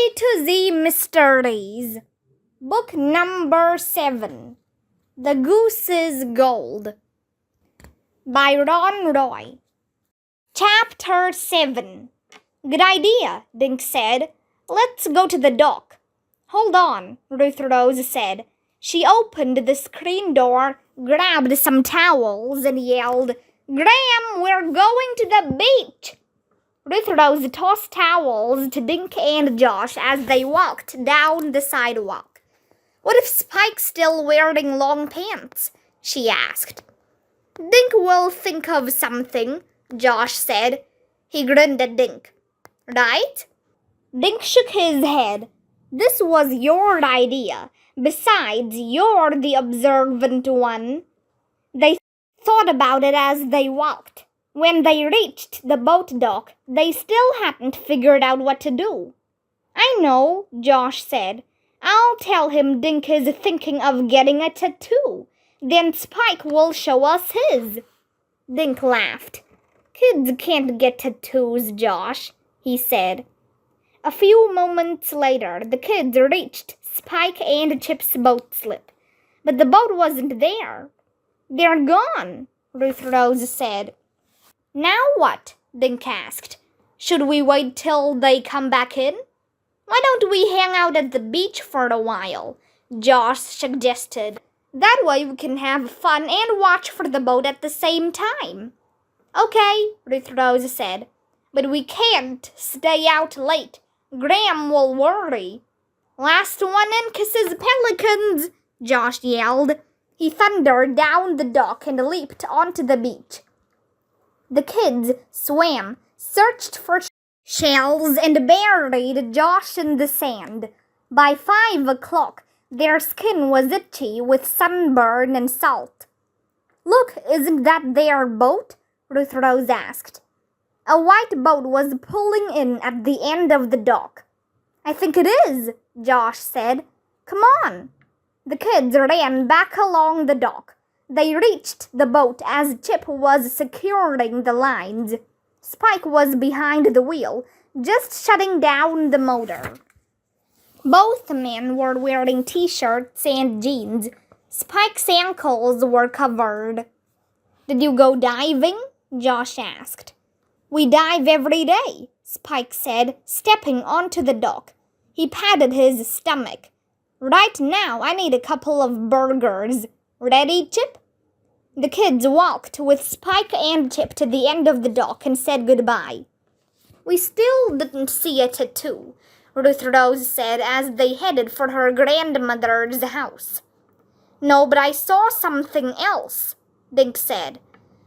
A to Z Mysteries, Book number 7, The Goose's Gold, by Ron Roy. Chapter 7. Good idea, Dink said. Let's go to the dock. Hold on, Ruth Rose said. She opened the screen door, grabbed some towels, and yelled, Graham, we're going to the beach! Ruth Rose tossed towels to Dink and Josh as they walked down the sidewalk. What if Spike's still wearing long pants? She asked. Dink will think of something, Josh said. He grinned at Dink. Right? Dink shook his head. This was your idea. Besides, you're the observant one. They thought about it as they walked. When they reached the boat dock, they still hadn't figured out what to do. I know, Josh said. I'll tell him Dink is thinking of getting a tattoo. Then Spike will show us his. Dink laughed. Kids can't get tattoos, Josh, he said. A few moments later, the kids reached Spike and Chip's boat slip. But the boat wasn't there. They're gone, Ruth Rose said. Now what? Dink asked. Should we wait till they come back in? Why don't we hang out at the beach for a while? Josh suggested. That way we can have fun and watch for the boat at the same time. Okay, Ruth Rose said. But we can't stay out late. Graham will worry. Last one in kisses pelicans, Josh yelled. He thundered down the dock and leaped onto the beach. The kids swam, searched for shells, and buried Josh in the sand. By 5 o'clock, their skin was itchy with sunburn and salt. Look, isn't that their boat? Ruth Rose asked. A white boat was pulling in at the end of the dock. I think it is, Josh said. Come on. The kids ran back along the dock. They reached the boat as Chip was securing the lines. Spike was behind the wheel, just shutting down the motor. Both men were wearing t-shirts and jeans. Spike's ankles were covered. Did you go diving? Josh asked. We dive every day, Spike said, stepping onto the dock. He patted his stomach. Right now, I need a couple of burgers. Ready, Chip? The kids walked with Spike and Chip to the end of the dock and said goodbye. We still didn't see a tattoo, Ruth Rose said as they headed for her grandmother's house. No, but I saw something else, Dink said.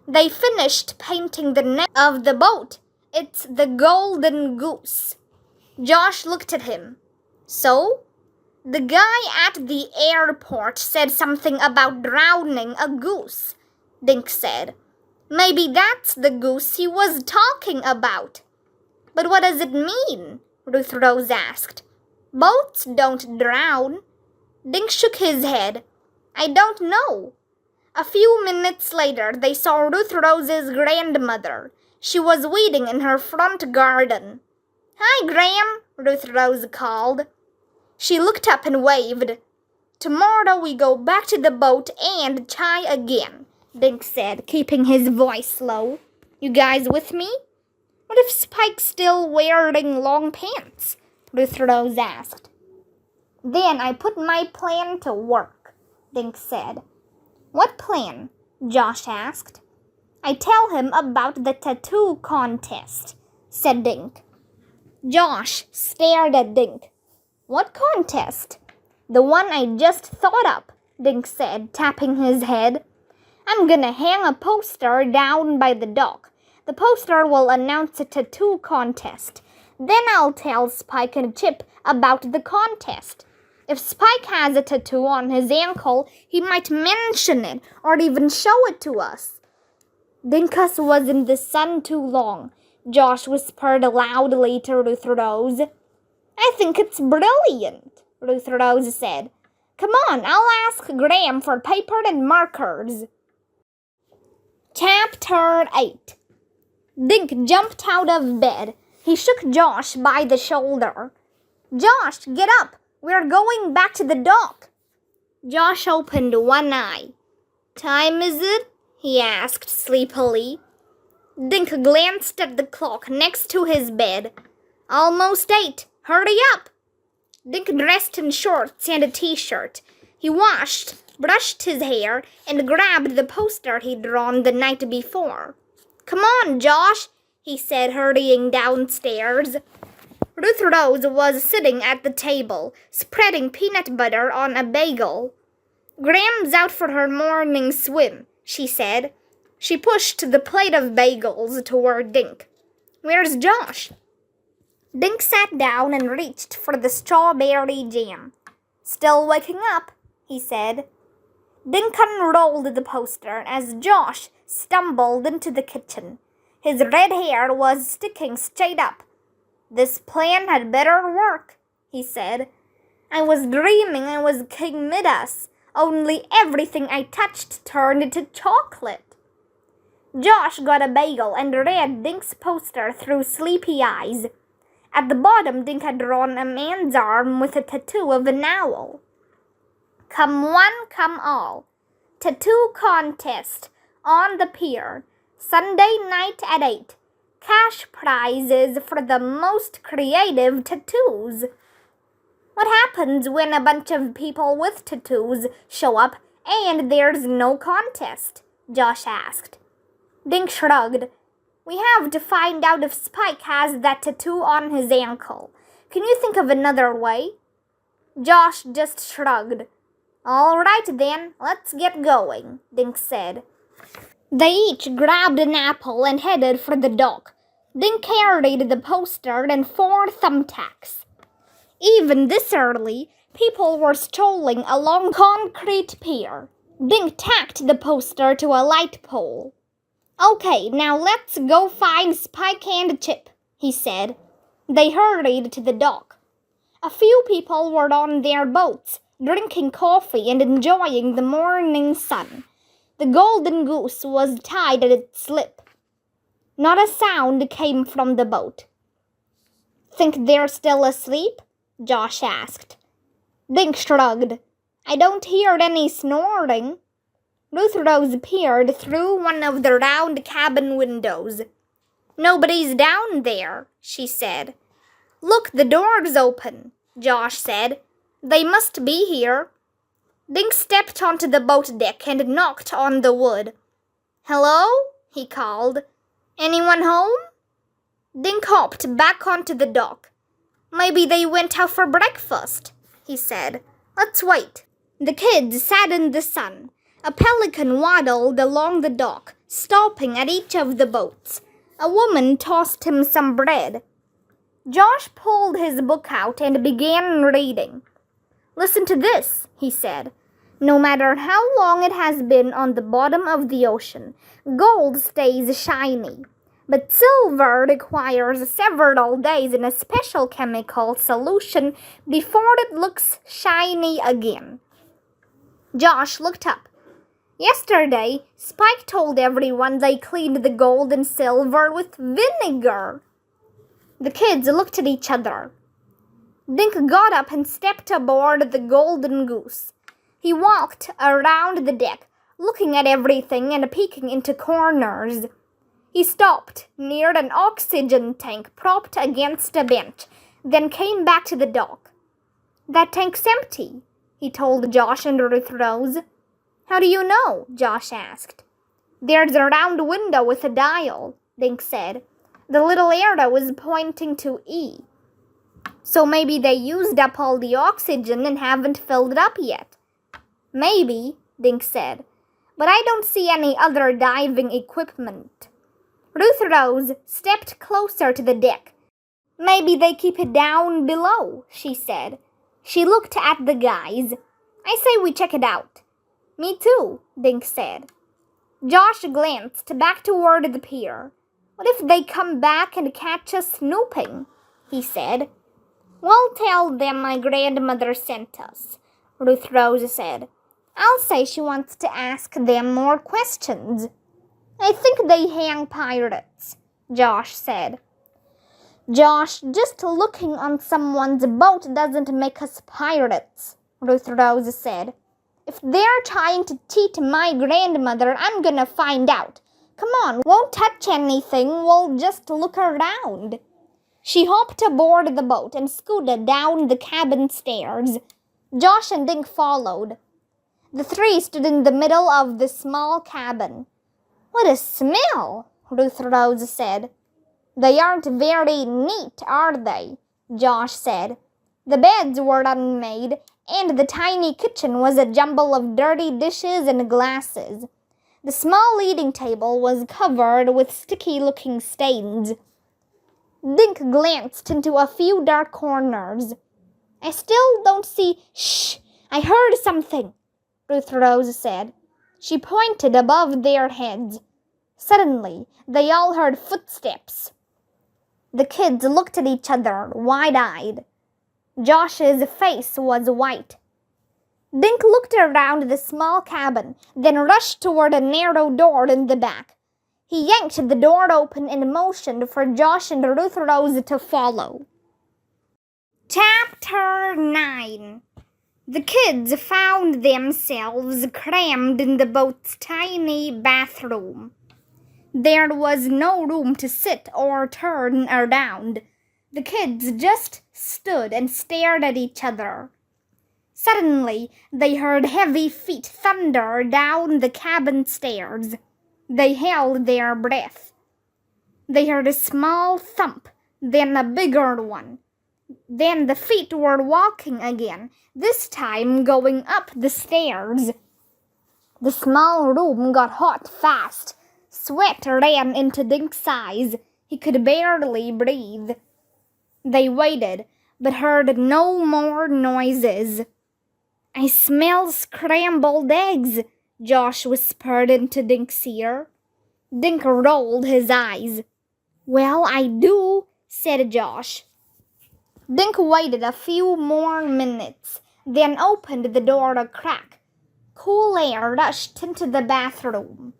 They finished painting the neck of the boat. It's the golden goose. Josh looked at him. So? The guy at the airport said something about drowning a goose, Dink said. Maybe that's the goose he was talking about. But what does it mean? Ruth Rose asked. Boats don't drown. Dink shook his head. I don't know. A few minutes later, they saw Ruth Rose's grandmother. She was weeding in her front garden. Hi, Graham, Ruth Rose called. She looked up and waved. Tomorrow we go back to the boat and try again, Dink said, keeping his voice low. You guys with me? What if Spike's still wearing long pants? Ruth Rose asked. Then I put my plan to work, Dink said. What plan? Josh asked. I tell him about the tattoo contest, said Dink. Josh stared at Dink. What contest? The one I just thought up, Dink said, tapping his head. I'm gonna hang a poster down by the dock. The poster will announce a tattoo contest. Then I'll tell Spike and Chip about the contest. If Spike has a tattoo on his ankle, he might mention it or even show it to us. Dinkus was in the sun too long, Josh whispered loudly to Ruth Rose. I think it's brilliant, Ruth Rose said. Come on, I'll ask Graham for paper and markers. Chapter 8. Dink jumped out of bed. He shook Josh by the shoulder. "Josh, get up! We're going back to the dock." Josh opened one eye. "Time is it?" he asked sleepily. Dink glanced at the clock next to his bed. "Almost 8. Hurry up!" Dink dressed in shorts and a t-shirt. He washed, brushed his hair, and grabbed the poster he'd drawn the night before. "Come on, Josh," he said, hurrying downstairs. Ruth Rose was sitting at the table, spreading peanut butter on a bagel. "Gram's out for her morning swim," she said. She pushed the plate of bagels toward Dink. "Where's Josh?" Dink sat down and reached for the strawberry jam. "Still waking up," he said. Dink unrolled the poster as Josh stumbled into the kitchen. His red hair was sticking straight up. "This plan had better work," he said. "I was dreaming I was King Midas, only everything I touched turned into chocolate." Josh got a bagel and read Dink's poster through sleepy eyes. At the bottom, Dink had drawn a man's arm with a tattoo of an owl. "Come one, come all. Tattoo contest on the pier. Sunday night at 8. Cash prizes for the most creative tattoos." "What happens when a bunch of people with tattoos show up and there's no contest?" Josh asked. Dink shrugged. "We have to find out if Spike has that tattoo on his ankle. Can you think of another way?" Josh just shrugged. "All right then, let's get going," Dink said. They each grabbed an apple and headed for the dock. Dink carried the poster and 4 thumbtacks. Even this early, people were strolling along concrete pier. Dink tacked the poster to a light pole. "Okay, now let's go find Spike and Chip," he said. They hurried to the dock. A few people were on their boats, drinking coffee and enjoying the morning sun. The golden goose was tied at its lip. Not a sound came from the boat. "Think they're still asleep?" Josh asked. Dink shrugged. "I don't hear any snoring." Ruth Rose peered through one of the round cabin windows. "Nobody's down there," she said. "Look, the door's open," Josh said. "They must be here." Dink stepped onto the boat deck and knocked on the wood. "Hello?" he called. "Anyone home?" Dink hopped back onto the dock. "Maybe they went out for breakfast," he said. "Let's wait." The kids sat in the sun. A pelican waddled along the dock, stopping at each of the boats. A woman tossed him some bread. Josh pulled his book out and began reading. "Listen to this," he said. "No matter how long it has been on the bottom of the ocean, gold stays shiny. But silver requires several days in a special chemical solution before it looks shiny again." Josh looked up. "Yesterday, Spike told everyone they cleaned the gold and silver with vinegar." The kids looked at each other. Dink got up and stepped aboard the golden goose. He walked around the deck, looking at everything and peeking into corners. He stopped near an oxygen tank propped against a bench, then came back to the dock. "That tank's empty," he told Josh and Ruth Rose. "How do you know?" Josh asked. "There's a round window with a dial," Dink said. "The little arrow is pointing to E. So maybe they used up all the oxygen and haven't filled it up yet." "Maybe," Dink said. "But I don't see any other diving equipment." Ruth Rose stepped closer to the deck. "Maybe they keep it down below," she said. She looked at the guys. "I say we check it out." "Me too," Dink said. Josh glanced back toward the pier. "What if they come back and catch us snooping?" he said. "We'll tell them my grandmother sent us," Ruth Rose said. "I'll say she wants to ask them more questions." "I think they hang pirates," Josh said. Josh, just looking on someone's boat doesn't make us pirates, Ruth Rose said. If they're trying to cheat my grandmother, I'm gonna find out. Come on, won't touch anything, we'll just look around. She hopped aboard the boat and scooted down the cabin stairs. Josh and Dink followed. The three stood in the middle of the small cabin. What a smell, Ruth Rose said. They aren't very neat, are they? Josh said. The beds were unmade, and the tiny kitchen was a jumble of dirty dishes and glasses. The small eating table was covered with sticky-looking stains. Dink glanced into a few dark corners. I still don't see— Shh! I heard something, Ruth Rose said. She pointed above their heads. Suddenly, they all heard footsteps. The kids looked at each other, wide-eyed. Josh's face was white. Dink looked around the small cabin, then rushed toward a narrow door in the back. He yanked the door open and motioned for Josh and Ruth Rose to follow. Chapter 9. The kids found themselves crammed in the boat's tiny bathroom. There was no room to sit or turn around. The kids just stood and stared at each other. Suddenly, they heard heavy feet thunder down the cabin stairs. They held their breath. They heard a small thump, then a bigger one. Then the feet were walking again, this time going up the stairs. The small room got hot fast. Sweat ran into Dink's eyes. He could barely breathe. They waited, but heard no more noises. I smell scrambled eggs, Josh whispered into Dink's ear. Dink rolled his eyes. Well, I do, said Josh. Dink waited a few more minutes, then opened the door a crack. Cool air rushed into the bathroom.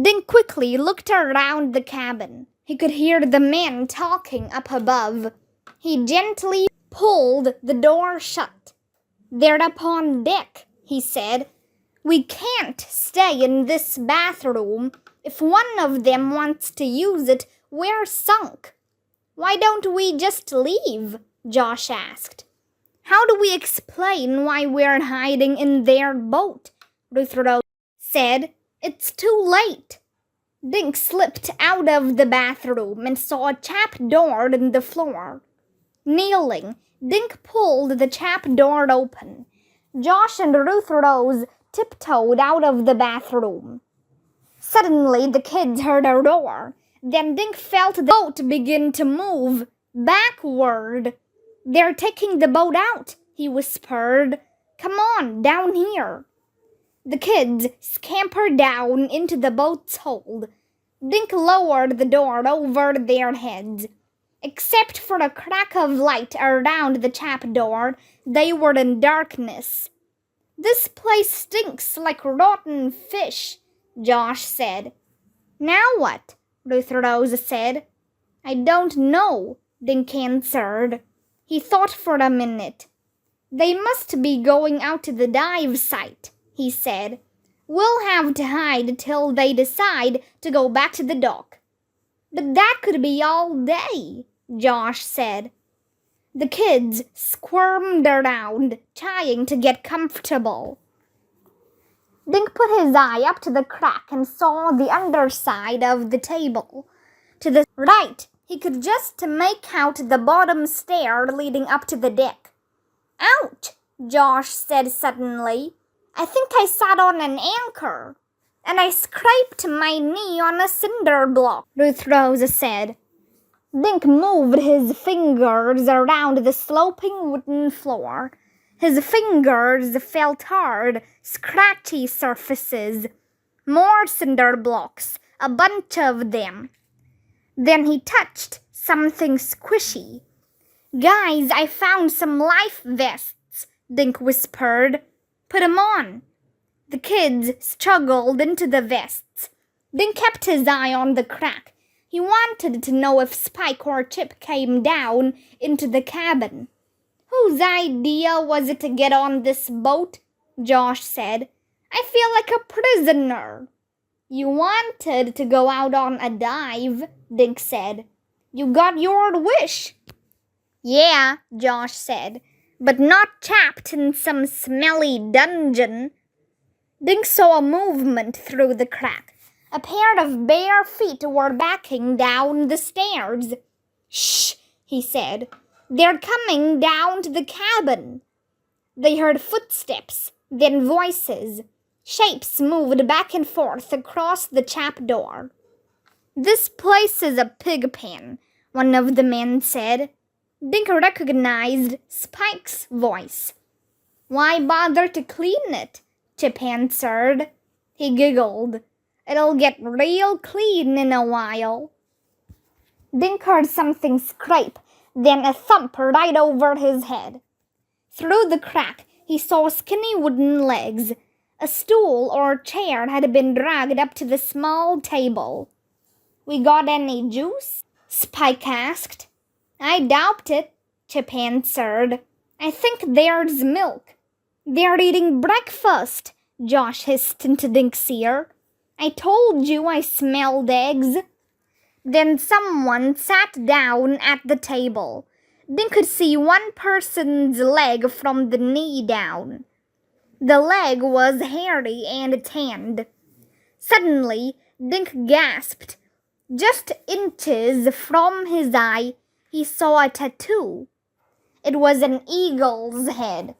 Dink quickly looked around the cabin. He could hear the men talking up above. He gently pulled the door shut. They're up on deck, he said. We can't stay in this bathroom. If one of them wants to use it, we're sunk. Why don't we just leave? Josh asked. How do we explain why we're hiding in their boat? Ruth Rose said. It's too late. Dink slipped out of the bathroom and saw a trap door in the floor. Kneeling, Dink pulled the trap door open. Josh and Ruth Rose tiptoed out of the bathroom. Suddenly, the kids heard a roar. Then Dink felt the boat begin to move backward. They're taking the boat out, he whispered. Come on, down here. The kids scampered down into the boat's hold. Dink lowered the door over their heads. Except for a crack of light around the trap door, they were in darkness. This place stinks like rotten fish, Josh said. Now what? Ruth Rose said. I don't know, Dink answered. He thought for a minute. They must be going out to the dive site, he said. We'll have to hide till they decide to go back to the dock. But that could be all day, Josh said. The kids squirmed around, trying to get comfortable. Dink put his eye up to the crack and saw the underside of the table. To the right, he could just make out the bottom stair leading up to the deck. Ouch, Josh said suddenly. I think I sat on an anchor. And I scraped my knee on a cinder block, Ruth Rose said. Dink moved his fingers around the sloping wooden floor. His fingers felt hard, scratchy surfaces. More cinder blocks, a bunch of them. Then he touched something squishy. Guys, I found some life vests, Dink whispered. Put 'em on. The kids struggled into the vests. Dink kept his eye on the crack. He wanted to know if Spike or Chip came down into the cabin. Whose idea was it to get on this boat? Josh said. I feel like a prisoner. You wanted to go out on a dive, Dink said. You got your wish. Yeah, Josh said, but not trapped in some smelly dungeon. Dink saw a movement through the crack. A pair of bare feet were backing down the stairs. Shh, he said. They're coming down to the cabin. They heard footsteps, then voices. Shapes moved back and forth across the trapdoor. This place is a pig pen, one of the men said. Dink recognized Spike's voice. Why bother to clean it? Chip answered. He giggled. It'll get real clean in a while. Dink heard something scrape, then a thump right over his head. Through the crack, he saw skinny wooden legs. A stool or chair had been dragged up to the small table. We got any juice? Spike asked. I doubt it, Chip answered. I think there's milk. They're eating breakfast, Josh hissed into Dink's ear. I told you I smelled eggs. Then someone sat down at the table. Dink could see one person's leg from the knee down. The leg was hairy and tanned. Suddenly, Dink gasped. Just inches from his eye, he saw a tattoo. It was an eagle's head.